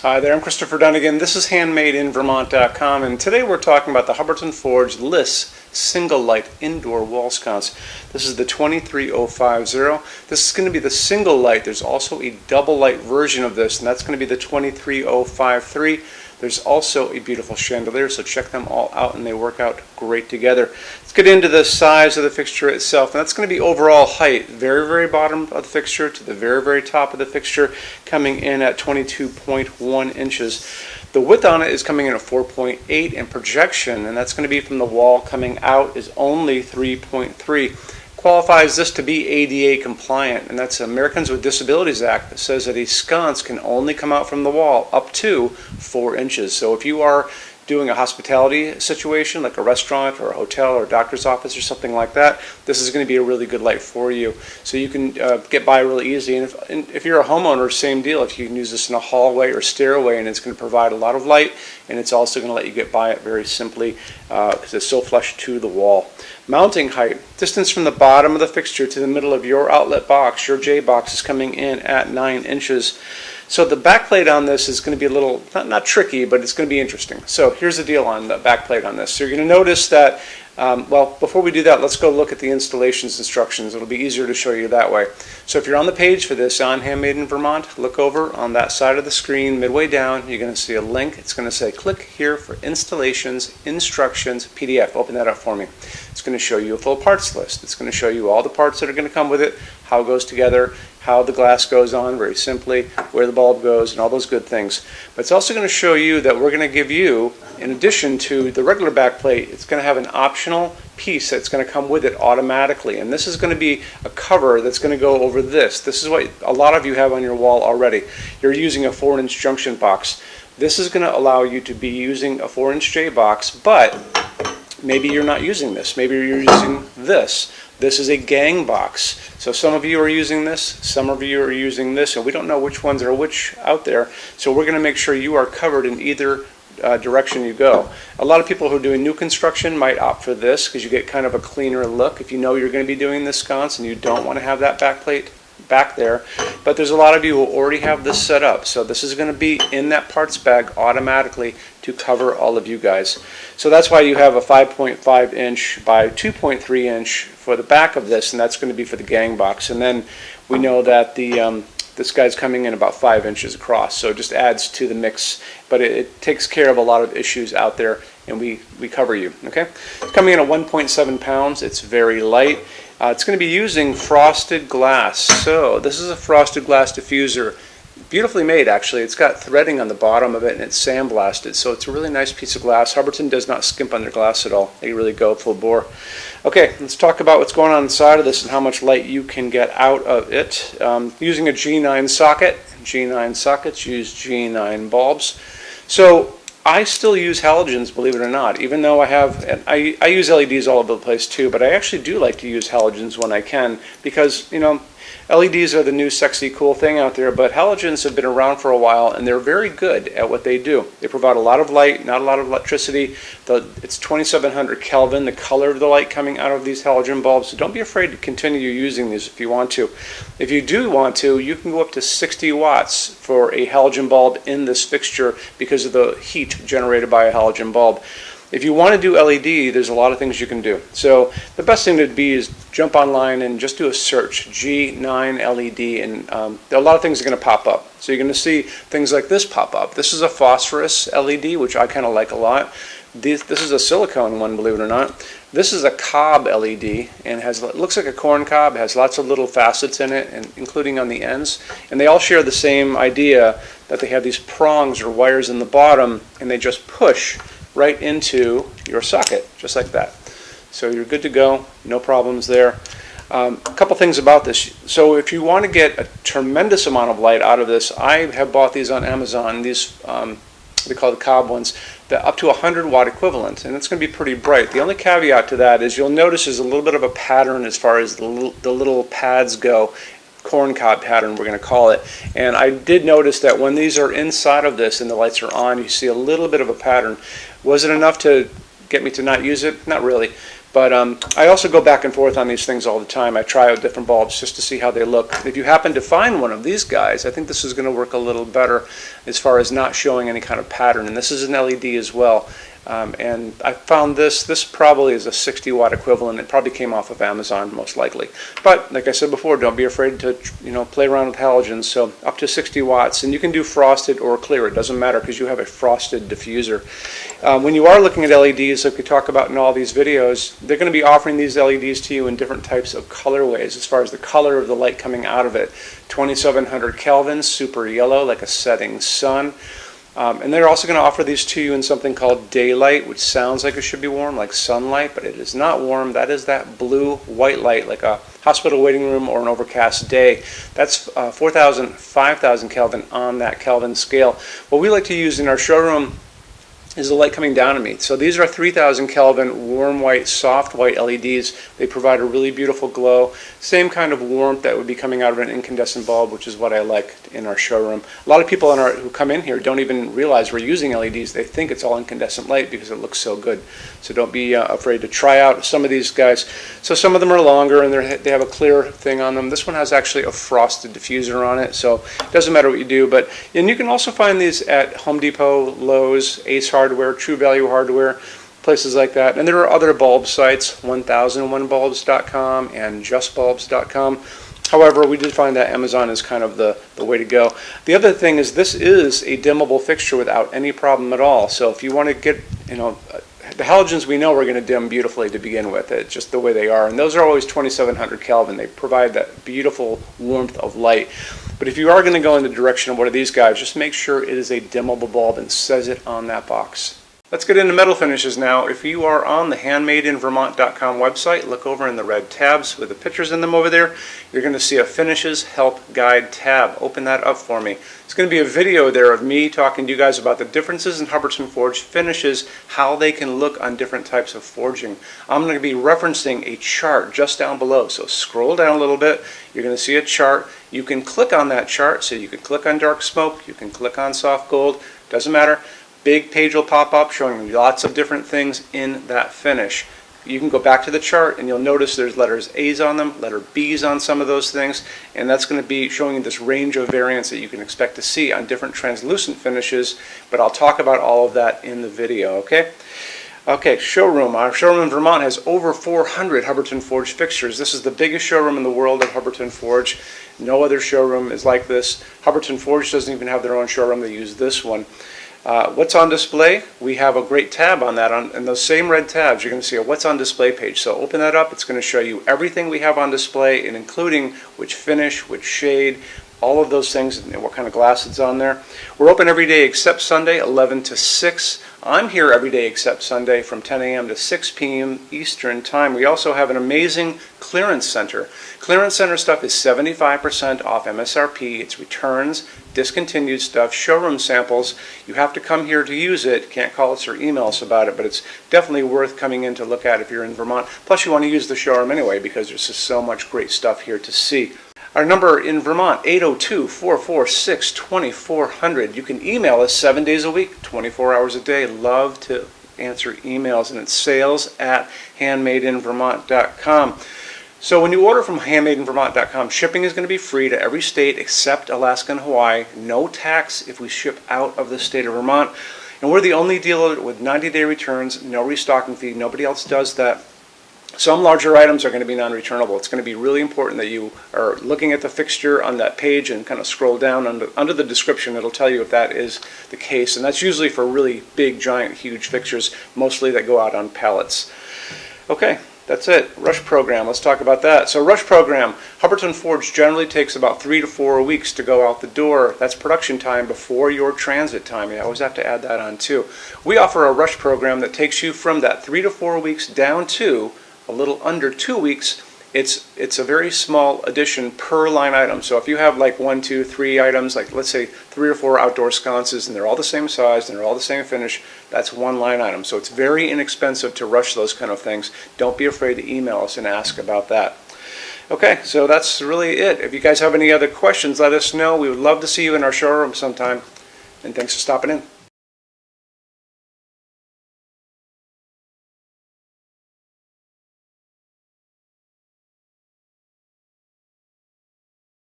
Hi there, I'm Christopher Dunnigan. This is HandmadeInVermont.com, and today we're talking about the Hubbardton Forge Lisse single light indoor wall sconce. This is the 23050. This is going to be the single light. There's also a double light version of this, and that's going to be the 23053. There's also a beautiful chandelier, so check them all out, and they work out great together. Let's get into the size of the fixture itself, and that's going to be overall height. Very, very bottom of the fixture to the very, very top of the fixture, coming in at 22.1 inches. The width on it is coming in at 4.8, and projection, and that's going to be from the wall coming out, is only 3.3. Qualifies this to be ADA compliant, and that's Americans with Disabilities Act that says that a sconce can only come out from the wall up to 4 inches. So if you are doing a hospitality situation like a restaurant or a hotel or a doctor's office or something like that, this is going to be a really good light for you. So you can get by really easy. And if you're a homeowner, same deal. If you can use this in a hallway or stairway, and it's going to provide a lot of light, and it's also going to let you get by it very simply because it's so flush to the wall. Mounting height, distance from the bottom of the fixture to the middle of your outlet box, your J box, is coming in at 9 inches. So the backplate on this is going to be a little, not tricky, but it's going to be interesting. So here's the deal on the backplate on this. So you're going to notice that, well, before we do that, let's go look at the installations instructions. It'll be easier to show you that way. So if you're on the page for this on Handmade in Vermont, look over on that side of the screen, midway down, you're going to see a link. It's going to say, click here for installations, instructions, PDF. Open that up for me. It's going to show you a full parts list. It's going to show you all the parts that are going to come with it, how it goes together, how the glass goes on very simply, where the bulb goes, and all those good things. But it's also going to show you that we're going to give you, in addition to the regular backplate, it's going to have an optional piece that's going to come with it automatically. And this is going to be a cover that's going to go over this. This is what a lot of you have on your wall already. You're using a 4-inch junction box. This is going to allow you to be using a 4-inch J box, but maybe you're not using this. Maybe you're using this. This is a gang box. So some of you are using this, some of you are using this, and we don't know which ones are which out there. So we're going to make sure you are covered in either direction you go. A lot of people who are doing new construction might opt for this because you get kind of a cleaner look if you know you're going to be doing this sconce and you don't want to have that backplate back there. But there's a lot of you who already have this set up, so this is going to be in that parts bag automatically to cover all of you guys. So that's why you have a 5.5 inch by 2.3 inch for the back of this, and that's going to be for the gang box. And then we know that the this guy's coming in about 5 inches across, so it just adds to the mix, but it takes care of a lot of issues out there, and we cover you. Okay, it's coming in at 1.7 pounds. It's very light. It's going to be using frosted glass. So this is a frosted glass diffuser. Beautifully made, actually. It's got threading on the bottom of it, and it's sandblasted, so it's a really nice piece of glass. Hubbardton does not skimp on their glass at all. They really go full bore. Okay, let's talk about what's going on inside of this and how much light you can get out of it. Using a G9 socket. G9 sockets use G9 bulbs. So I still use halogens, believe it or not, even though I use LEDs all over the place too, but I actually do like to use halogens when I can because, you know, LEDs are the new sexy cool thing out there, but halogens have been around for a while, and they're very good at what they do. They provide a lot of light, not a lot of electricity. It's 2700 Kelvin, the color of the light coming out of these halogen bulbs, so don't be afraid to continue using these if you want to. If you do want to, you can go up to 60 watts for a halogen bulb in this fixture because of the heat generated by a halogen bulb. If you want to do LED, there's a lot of things you can do. So the best thing to be is jump online and just do a search, G9 LED, and a lot of things are going to pop up. So you're going to see things like this pop up. This is a phosphorus LED, which I kind of like a lot. This is a silicone one, believe it or not. This is a cob LED, and it looks like a corn cob, has lots of little facets in it, and including on the ends. And they all share the same idea that they have these prongs or wires in the bottom, and they just push right into your socket, just like that. So you're good to go, no problems there. A couple things about this. So if you want to get a tremendous amount of light out of this, I have bought these on Amazon. These they call the cob ones. They're up to 100 watt equivalent, and it's going to be pretty bright. The only caveat to that is you'll notice there's a little bit of a pattern as far as the little pads go. Corn cob pattern, we're going to call it. And I did notice that when these are inside of this and the lights are on, you see a little bit of a pattern. Was it enough to get me to not use it? Not really. But I also go back and forth on these things all the time. I try out different bulbs just to see how they look. If you happen to find one of these guys, I think this is going to work a little better as far as not showing any kind of pattern. And this is an LED as well. And I found this probably is a 60 watt equivalent. It probably came off of Amazon most likely. But like I said before, don't be afraid to play around with halogens. So up to 60 watts, and you can do frosted or clear. It doesn't matter because you have a frosted diffuser. When you are looking at LEDs, like we talk about in all these videos, they're going to be offering these LEDs to you in different types of colorways as far as the color of the light coming out of it. 2700 Kelvin, super yellow like a setting sun. And they're also going to offer these to you in something called daylight, which sounds like it should be warm, like sunlight, but it is not warm. That is that blue-white light, like a hospital waiting room or an overcast day. That's 4,000, 5,000 Kelvin on that Kelvin scale. What we like to use in our showroom is the light coming down at me. So these are 3,000 Kelvin warm white, soft white LEDs. They provide a really beautiful glow. Same kind of warmth that would be coming out of an incandescent bulb, which is what I like in our showroom. A lot of people who come in here don't even realize we're using LEDs. They think it's all incandescent light because it looks so good. So don't be afraid to try out some of these guys. So some of them are longer and they have a clear thing on them. This one has actually a frosted diffuser on it, so it doesn't matter what you do. And you can also find these at Home Depot, Lowe's, Ace Hardware, True Value Hardware, places like that. And there are other bulb sites, 1001bulbs.com and justbulbs.com. However, we did find that Amazon is kind of the way to go. The other thing is this is a dimmable fixture without any problem at all. So if you want to get, the halogens we know are going to dim beautifully to begin with. It's just the way they are. And those are always 2700 Kelvin. They provide that beautiful warmth of light. But if you are going to go in the direction of one of these guys, just make sure it is a dimmable bulb and says it on that box. Let's get into metal finishes now. If you are on the HandmadeInVermont.com website, look over in the red tabs with the pictures in them over there. You're going to see a Finishes Help Guide tab. Open that up for me. It's going to be a video there of me talking to you guys about the differences in Hubbardton Forge finishes, how they can look on different types of forging. I'm going to be referencing a chart just down below. So scroll down a little bit. You're going to see a chart. You can click on that chart. So you can click on dark smoke. You can click on soft gold. Doesn't matter. Big page will pop up showing you lots of different things in that finish. You can go back to the chart and you'll notice there's letters A's on them, letter B's on some of those things, and that's going to be showing you this range of variants that you can expect to see on different translucent finishes, but I'll talk about all of that in the video, okay? Okay, showroom. Our showroom in Vermont has over 400 Hubbardton Forge fixtures. This is the biggest showroom in the world of Hubbardton Forge. No other showroom is like this. Hubbardton Forge doesn't even have their own showroom. They use this one. What's on display? We have a great tab on that. And those same red tabs, you're going to see a what's on display page. So open that up. It's going to show you everything we have on display, and including which finish, which shade, all of those things, and what kind of glass it's on there. We're open every day except Sunday, 11 to 6. I'm here every day except Sunday from 10 a.m. to 6 p.m. Eastern Time. We also have an amazing clearance center. Clearance center stuff is 75% off MSRP. It's returns, discontinued stuff, showroom samples. You have to come here to use it. Can't call us or email us about it, but it's definitely worth coming in to look at if you're in Vermont. Plus you want to use the showroom anyway because there's just so much great stuff here to see. Our number in Vermont, 802-446-2400. You can email us 7 days a week, 24 hours a day. Love to answer emails, and it's sales@HandmadeInVermont.com. So when you order from HandmadeInVermont.com, shipping is going to be free to every state except Alaska and Hawaii. No tax if we ship out of the state of Vermont. And we're the only dealer with 90-day returns, no restocking fee. Nobody else does that. Some larger items are going to be non-returnable. It's going to be really important that you are looking at the fixture on that page and kind of scroll down under the description. It'll tell you if that is the case. And that's usually for really big, giant, huge fixtures, mostly that go out on pallets. Okay, that's it. Rush program. Let's talk about that. So rush program, Hubbardton Forge generally takes about 3 to 4 weeks to go out the door. That's production time before your transit time. You always have to add that on too. We offer a rush program that takes you from that 3 to 4 weeks down to a little under 2 weeks. It's a very small addition per line item. So if you have like 1, 2, 3 items, like let's say 3 or 4 outdoor sconces, and they're all the same size and they're all the same finish, that's one line item. So it's very inexpensive to rush those kind of things. Don't be afraid to email us and ask about that. Okay, so that's really it. If you guys have any other questions, let us know. We would love to see you in our showroom sometime. And thanks for stopping in.